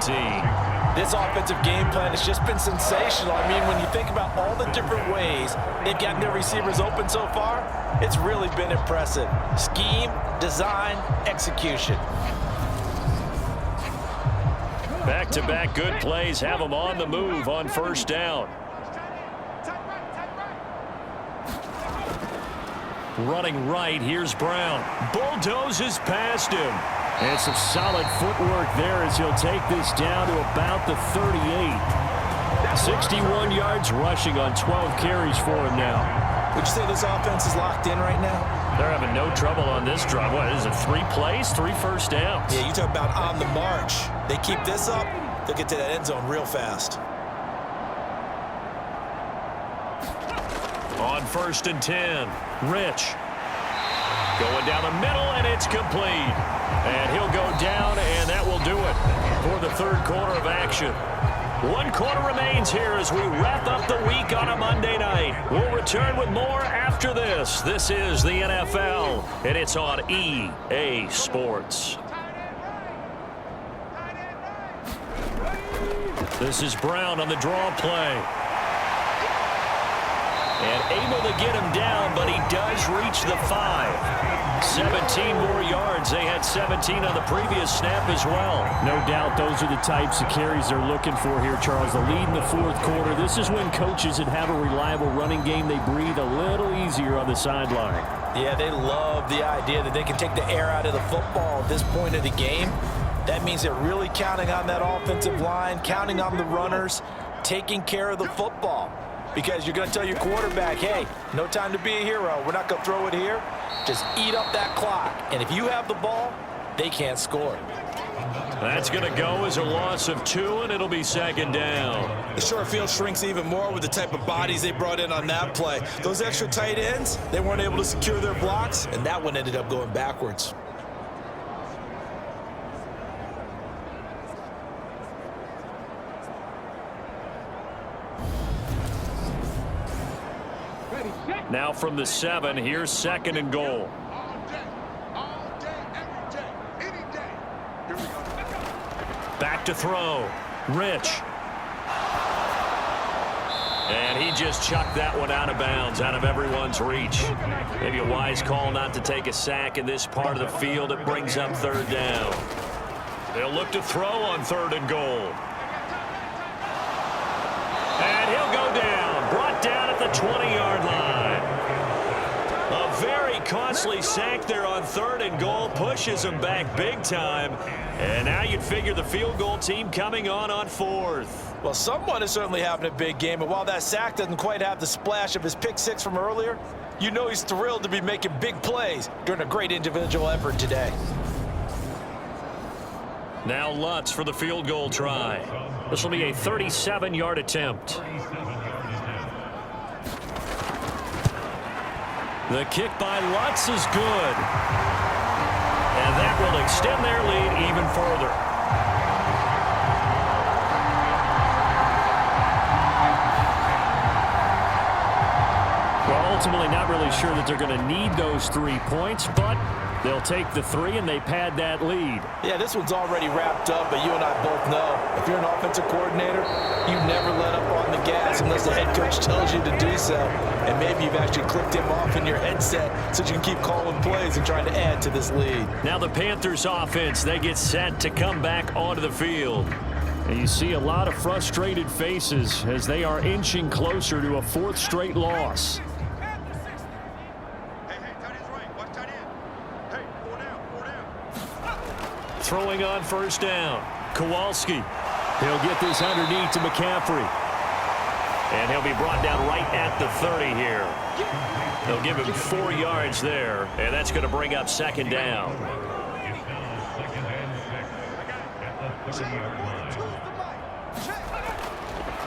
17. This offensive game plan has just been sensational. I mean, when you think about all the different ways they've gotten their receivers open so far, it's really been impressive. Scheme, design, execution. Back-to-back good plays have them on the move on first down. Running right, here's Brown. Bulldozes past him. And some solid footwork there as he'll take this down to about the 38. 61 yards rushing on 12 carries for him now. Would you say this offense is locked in right now? They're having no trouble on this drive. What is it, 3 plays, 3 first downs? Yeah, you talk about on the march. They keep this up, they'll get to that end zone real fast. On 1st and 10, Rich. Going down the middle, and it's complete. And he'll go down, and that will do it for the third quarter of action. 1 quarter remains here as we wrap up the week on a Monday night. We'll return with more after this. This is the NFL, and it's on EA Sports. This is Brown on the draw play. And able to get him down, but he does reach the 5. 17 more yards. They had 17 on the previous snap as well. No doubt those are the types of carries they're looking for here, Charles. The lead in the fourth quarter. This is when coaches that have a reliable running game, they breathe a little easier on the sideline. Yeah, they love the idea that they can take the air out of the football at this point of the game. That means they're really counting on that offensive line, counting on the runners, taking care of the football. Because you're going to tell your quarterback, hey, no time to be a hero. We're not going to throw it here. Just eat up that clock. And if you have the ball, they can't score. That's going to go as a loss of 2, and it'll be 2nd down. The short field shrinks even more with the type of bodies they brought in on that play. Those extra tight ends, they weren't able to secure their blocks, and that one ended up going backwards. Now from the 7, here's 2nd and goal. Back to throw. Rich. And he just chucked that one out of bounds, out of everyone's reach. Maybe a wise call not to take a sack in this part of the field. It brings up 3rd down. They'll look to throw on 3rd and goal. And he'll go down. Brought down at the 20-yard line. A very costly sack there on 3rd and goal. Pushes him back big time. And now you'd figure the field goal team coming on 4th. Well, someone is certainly having a big game. And while that sack doesn't quite have the splash of his pick 6 from earlier, you know he's thrilled to be making big plays during a great individual effort today. Now Lutz for the field goal try. This will be a 37-yard attempt. The kick by Lutz is good. And that will extend their lead even further. Well, ultimately not really sure that they're going to need those 3 points, but they'll take the 3 and they pad that lead. Yeah, this one's already wrapped up, but you and I both know if you're an offensive coordinator, you never let up on the gas unless the head coach tells you to do so. And maybe you've actually clicked him off in your headset so you can keep calling plays and trying to add to this lead. Now the Panthers offense, they get set to come back onto the field. And you see a lot of frustrated faces as they are inching closer to a 4th straight loss. Throwing on 1st down. Kowalski. He'll get this underneath to McCaffrey. And he'll be brought down right at the 30 here. They'll give him 4 yards there, and that's going to bring up 2nd down.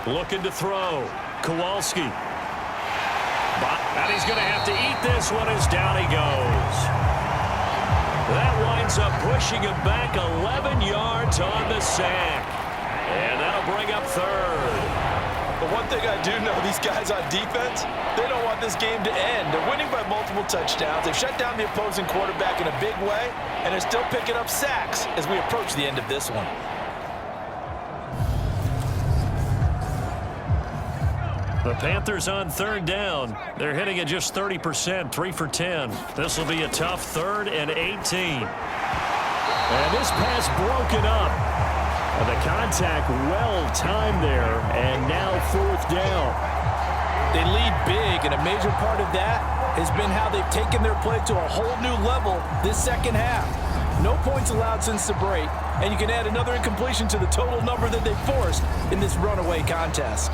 Looking to throw. Kowalski. And he's going to have to eat this one as down he goes. That winds up pushing him back 11 yards on the sack. And that'll bring up 3rd. But one thing I do know, these guys on defense, they don't want this game to end. They're winning by multiple touchdowns. They've shut down the opposing quarterback in a big way, and they're still picking up sacks as we approach the end of this one. The Panthers on third down. They're hitting at just 30%, 3 for 10. This will be a tough 3rd and 18. And this pass broken up. And the contact well timed there, and now 4th down. They lead big, and a major part of that has been how they've taken their play to a whole new level this second half. No points allowed since the break, and you can add another incompletion to the total number that they forced in this runaway contest.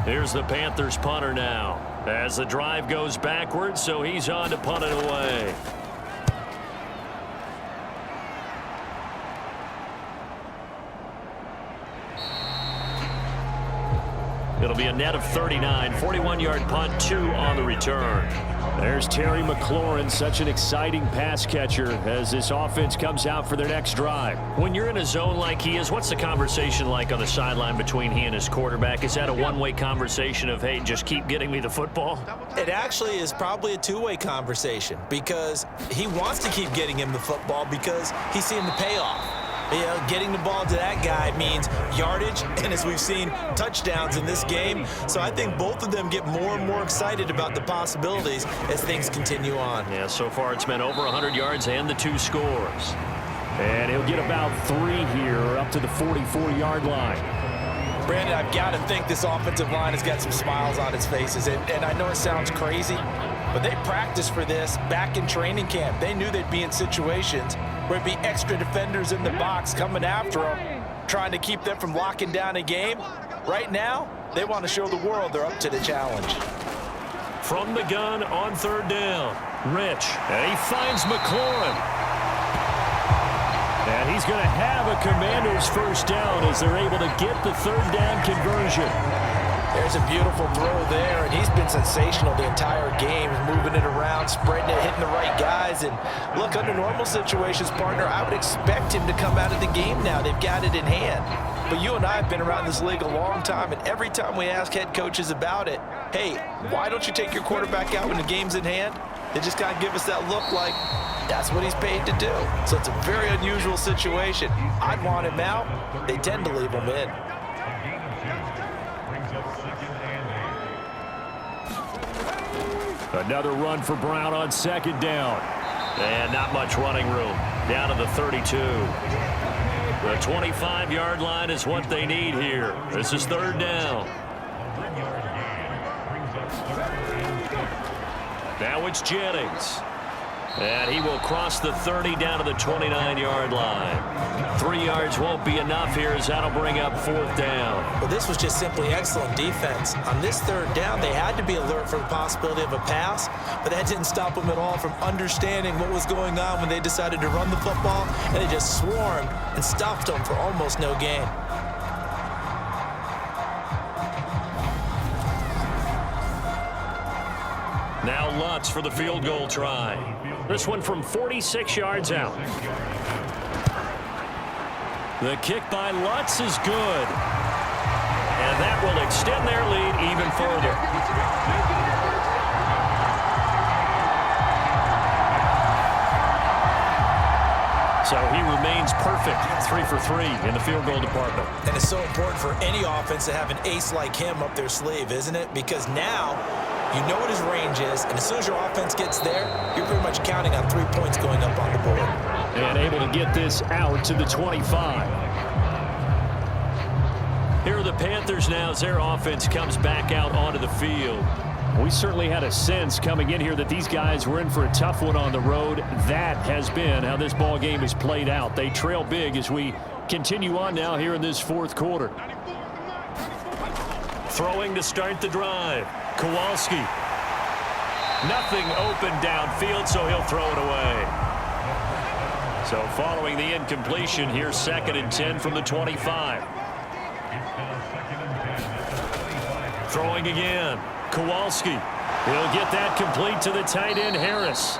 Here's the Panthers punter now as the drive goes backwards, so he's on to punt it away. It'll be a net of 39, 41-yard punt, 2 on the return. There's Terry McLaurin, such an exciting pass catcher as this offense comes out for their next drive. When you're in a zone like he is, what's the conversation like on the sideline between he and his quarterback? Is that a one-way conversation of, hey, just keep getting me the football? It actually is probably a two-way conversation because he wants to keep getting him the football because he's seeing the payoff. You know, getting the ball to that guy means yardage, and as we've seen, touchdowns in this game. So I think both of them get more and more excited about the possibilities as things continue on. Yeah, so far it's been over 100 yards and the 2 scores. And he'll get about 3 here up to the 44-yard line. Brandon, I've got to think this offensive line has got some smiles on its faces. And I know it sounds crazy, but they practiced for this back in training camp. They knew they'd be in situations where it'd be extra defenders in the box coming after them, trying to keep them from locking down a game. Right now, they want to show the world they're up to the challenge. From the gun on third down, Rich, and he finds McLaurin. And he's going to have a Commanders first down as they're able to get the third down conversion. There's a beautiful throw there, and he's been sensational the entire game, moving it around, spreading it, hitting the right guys. And look, under normal situations, partner, I would expect him to come out of the game now. They've got it in hand. But you and I have been around this league a long time, and every time we ask head coaches about it, hey, why don't you take your quarterback out when the game's in hand? They just kind of give us that look like that's what he's paid to do. So it's a very unusual situation. I'd want him out. They tend to leave him in. Another run for Brown on second down. And not much running room. Down to the 32. The 25-yard line is what they need here. This is third down. Now it's Jennings. And he will cross the 30 down to the 29-yard line. 3 yards won't be enough here as that'll bring up fourth down. Well, this was just simply excellent defense. On this third down, they had to be alert for the possibility of a pass, but that didn't stop them at all from understanding what was going on when they decided to run the football, and they just swarmed and stopped them for almost no gain. Now Lutz for the field goal try. This one from 46 yards out. The kick by Lutz is good. And that will extend their lead even further. So he remains perfect, 3 for 3 in the field goal department. And it's so important for any offense to have an ace like him up their sleeve, isn't it? Because now you know what his range is, and as soon as your offense gets there, you're pretty much counting on 3 points going up on the board. And able to get this out to the 25. Here are the Panthers now as their offense comes back out onto the field. We certainly had a sense coming in here that these guys were in for a tough one on the road. That has been how this ball game has played out. They trail big as we continue on now here in this fourth quarter. Throwing to start the drive. Kowalski. Nothing open downfield, so he'll throw it away. So following the incompletion, here's 2nd and 10 from the 25. Throwing again. Kowalski. He'll get that complete to the tight end, Harris.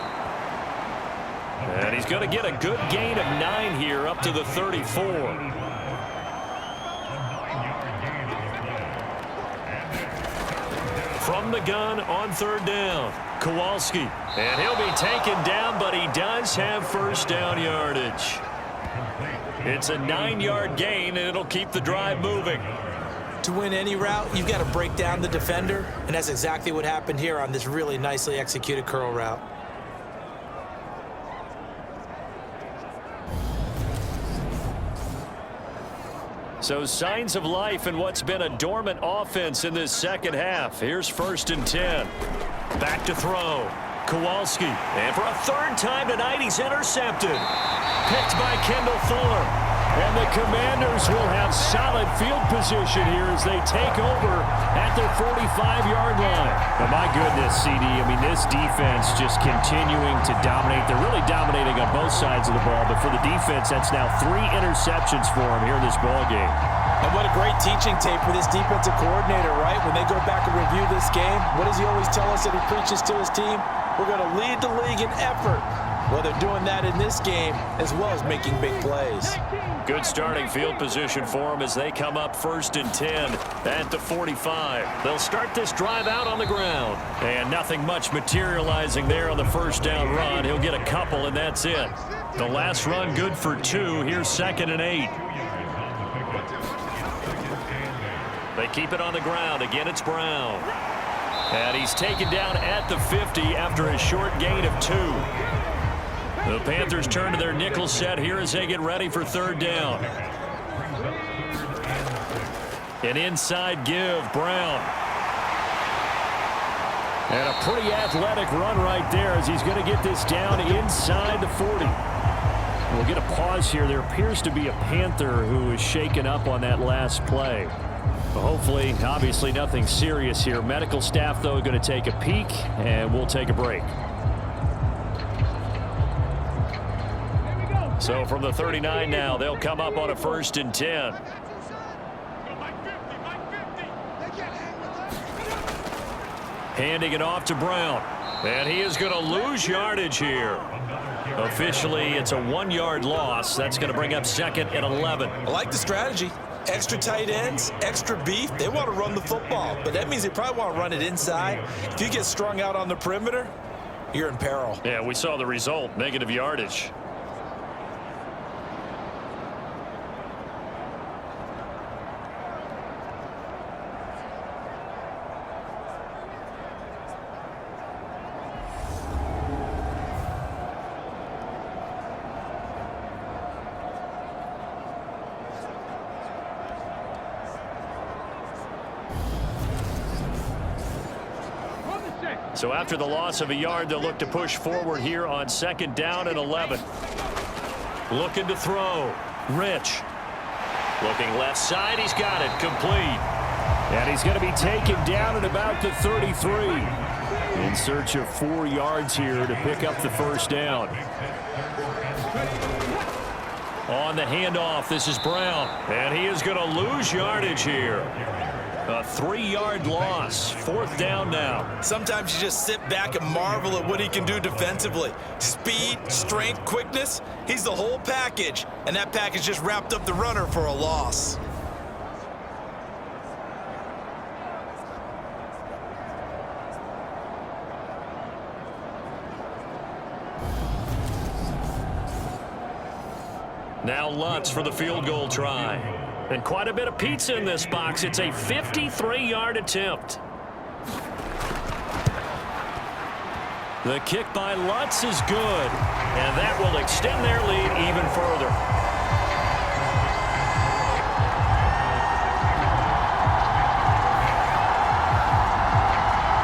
And he's going to get a good gain of 9 here up to the 34. From the gun on third down, Kowalski. And he'll be taken down, but he does have first down yardage. It's a 9-yard gain, and it'll keep the drive moving. to win any route, you've got to break down the defender, and that's exactly what happened here on this really nicely executed curl route. So signs of life in what's been a dormant offense in this second half. Here's 1st and 10. Back to throw. Kowalski. And for a third time tonight, he's intercepted. Picked by Kendall Fuller. And the Commanders will have solid field position here as they take over at their 45-yard line. But my goodness, CD, I mean, this defense just continuing to dominate. They're really dominating on both sides of the ball, but for the defense, that's now 3 interceptions for them here in this ball game. And what a great teaching tape for this defensive coordinator, right? When they go back and review this game, what does he always tell us that he preaches to his team? We're going to lead the league in effort. Well, they're doing that in this game as well as making big plays. Good starting field position for them as they come up 1st and 10 at the 45. They'll start this drive out on the ground. And nothing much materializing there on the first down run. He'll get a couple, and that's it. The last run good for 2. Here's 2nd and 8. They keep it on the ground. Again, it's Brown. And he's taken down at the 50 after a short gain of 2. The Panthers turn to their nickel set here as they get ready for 3rd down. An inside give, Brown. And a pretty athletic run right there as he's going to get this down inside the 40. We'll get a pause here. There appears to be a Panther who is shaken up on that last play. Hopefully, obviously nothing serious here. Medical staff, though, going to take a peek, and we'll take a break. So from the 39 now, they'll come up on a 1st and 10. Handing it off to Brown. And he is going to lose yardage here. Officially, it's a 1-yard loss. That's going to bring up 2nd and 11. I like the strategy. Extra tight ends, extra beef. They want to run the football, but that means they probably want to run it inside. If you get strung out on the perimeter, you're in peril. Yeah, we saw the result, negative yardage. So after the loss of a yard, they'll look to push forward here on 2nd down and 11. Looking to throw. Rich. Looking left side. He's got it. Complete. And he's going to be taken down at about the 33. In search of 4 yards here to pick up the 1st down. On the handoff, this is Brown. And he is going to lose yardage here. A 3-yard loss. 4th down now. Sometimes you just sit back and marvel at what he can do defensively. Speed, strength, quickness. He's the whole package. And that package just wrapped up the runner for a loss. Now Lutz for the field goal try. And quite a bit of pizza in this box. It's a 53-yard attempt. The kick by Lutz is good. And that will extend their lead even further.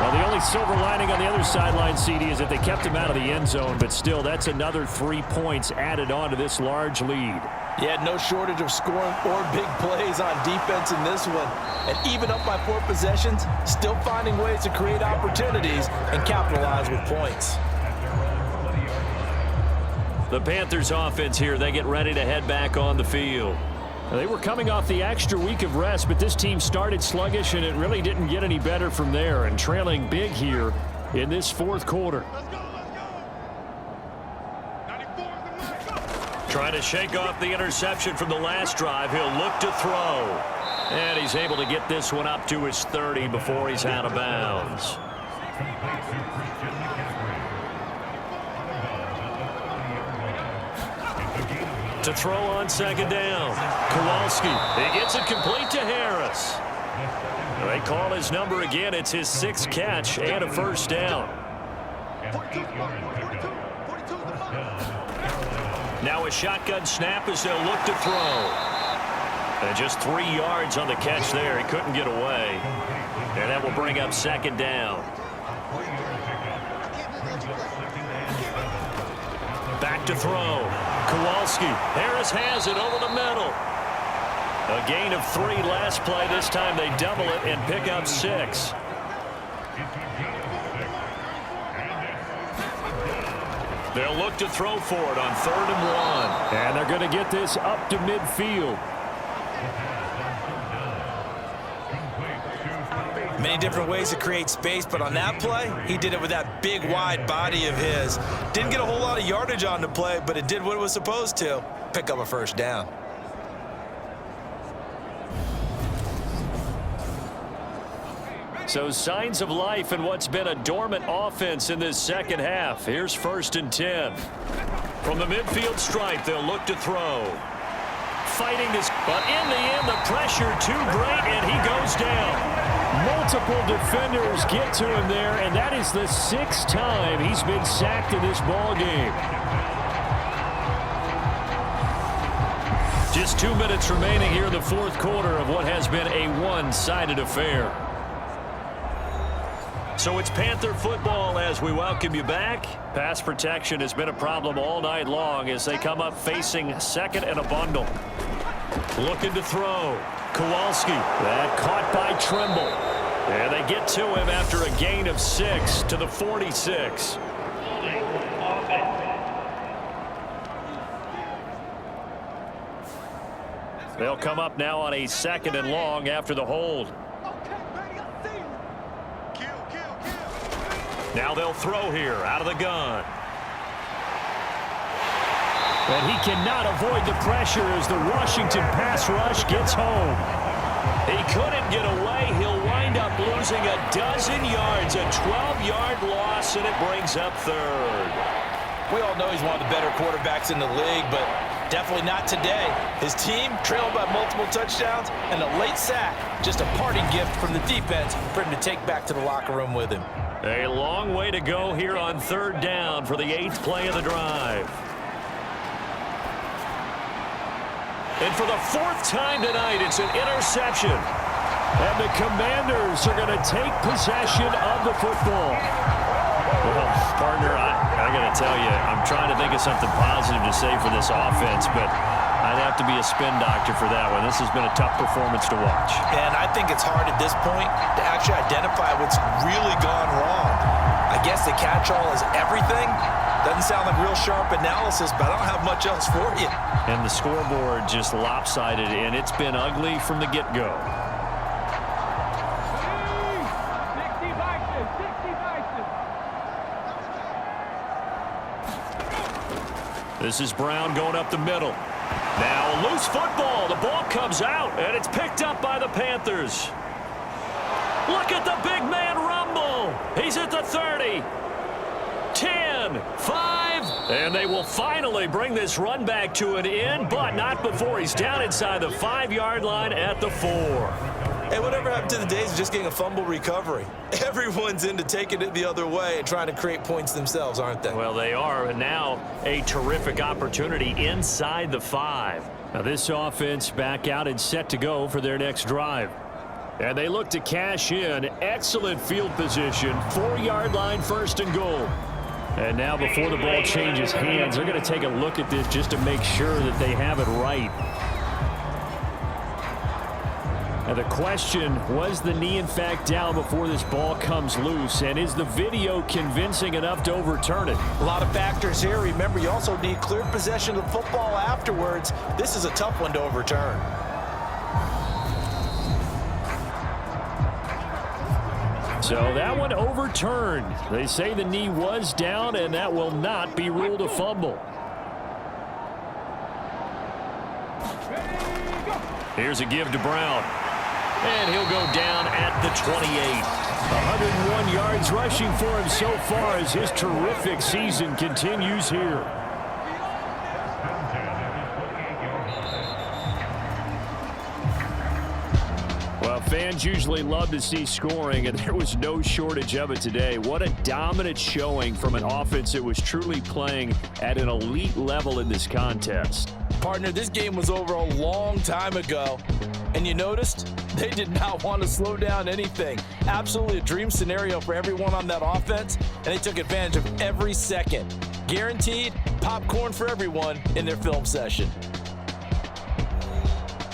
Well, the only silver lining on the other sideline, CD, is that they kept him out of the end zone. But still, that's another 3 points added on to this large lead. Yeah, no shortage of scoring or big plays on defense in this one. And even up by 4 possessions, still finding ways to create opportunities and capitalize with points. The Panthers offense here, they get ready to head back on the field. They were coming off the extra week of rest, but this team started sluggish, and it really didn't get any better from there, and trailing big here in this 4th quarter. Trying to shake off the interception from the last drive. He'll look to throw. And he's able to get this one up to his 30 before he's out of bounds. To throw on 2nd down. Kowalski. He gets it complete to Harris. They call his number again. It's his 6th catch and a first down. Now a shotgun snap as they'll look to throw. And just 3 yards on the catch there. He couldn't get away. And that will bring up 2nd down. Back to throw. Kowalski. Harris has it over the middle. A gain of 3 last play. This time they double it and pick up 6. They'll look to throw for it on 3rd and 1. And they're going to get this up to midfield. Many different ways to create space, but on that play, he did it with that big, wide body of his. Didn't get a whole lot of yardage on the play, but it did what it was supposed to. Pick up a first down. So signs of life in what's been a dormant offense in this second half. Here's 1st and 10. From the midfield stripe, they'll look to throw. Fighting this, but in the end, the pressure too great, and he goes down. Multiple defenders get to him there, and that is the 6th time he's been sacked in this ball game. Just 2 minutes remaining here in the 4th quarter of what has been a one-sided affair. So it's Panther football as we welcome you back. Pass protection has been a problem all night long as they come up facing 2nd and a bundle. Looking to throw. Kowalski. That caught by Trimble. And they get to him after a gain of 6 to the 46. They'll come up now on a 2nd and long after the hold. Now they'll throw here out of the gun. And he cannot avoid the pressure as the Washington pass rush gets home. He couldn't get away. He'll wind up losing a dozen yards, a 12-yard loss, and it brings up 3rd. We all know he's one of the better quarterbacks in the league, but definitely not today. His team trailed by multiple touchdowns, and a late sack, just a parting gift from the defense for him to take back to the locker room with him. A long way to go here on 3rd down for the 8th play of the drive. And for the 4th time tonight, it's an interception. And the Commanders are going to take possession of the football. Well, partner, I got to tell you, I'm trying to think of something positive to say for this offense, but I'd have to be a spin doctor for that one. This has been a tough performance to watch. And I think it's hard at this point to actually identify what's really gone wrong. I guess the catch-all is everything. Doesn't sound like real sharp analysis, but I don't have much else for you. And the scoreboard just lopsided, and it's been ugly from the get-go. This is Brown going up the middle. Now loose football. The ball comes out, and it's picked up by the Panthers. Look at the big man rumble. He's at the 30. 10, 5, and they will finally bring this run back to an end, but not before he's down inside the 5-yard line at the 4. Hey, whatever happened to the days of just getting a fumble recovery? Everyone's into taking it the other way and trying to create points themselves, aren't they? Well, they are, and now a terrific opportunity inside the 5. Now this offense back out and set to go for their next drive. And they look to cash in. Excellent field position. 4-yard line, 1st and goal. And now before the ball changes hands, they're going to take a look at this just to make sure that they have it right. And the question, was the knee in fact down before this ball comes loose? And is the video convincing enough to overturn it? A lot of factors here. Remember, you also need clear possession of the football afterwards. This is a tough one to overturn. So that one overturned. They say the knee was down, and that will not be ruled a fumble. Here's a give to Brown. And he'll go down at the 28. 101 yards rushing for him so far as his terrific season continues here. Fans usually love to see scoring, and there was no shortage of it today. What a dominant showing from an offense that was truly playing at an elite level in this contest. Partner, this game was over a long time ago, and you noticed they did not want to slow down anything. Absolutely a dream scenario for everyone on that offense, and they took advantage of every second. Guaranteed popcorn for everyone in their film session.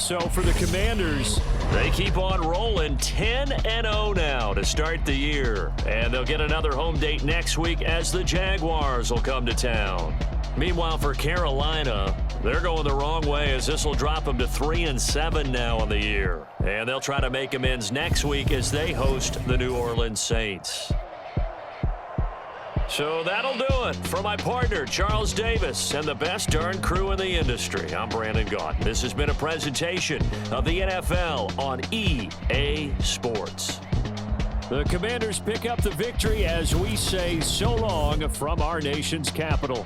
So for the Commanders, they keep on rolling 10-0 now to start the year. And they'll get another home date next week as the Jaguars will come to town. Meanwhile, for Carolina, they're going the wrong way as this will drop them to 3-7 now on the year. And they'll try to make amends next week as they host the New Orleans Saints. So that'll do it for my partner, Charles Davis, and the best darn crew in the industry. I'm Brandon Gaunt. This has been a presentation of the NFL on EA Sports. the Commanders pick up the victory as we say so long from our nation's capital.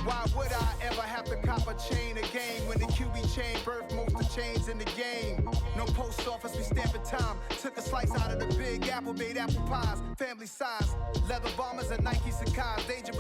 Why would I ever have to cop a chain again when the QB chain birthed most of chains in the game? No post office, we stamping time. Took a slice out of the big apple, made apple pies, family size. Leather bombers and Nike Sacai's, dangerous.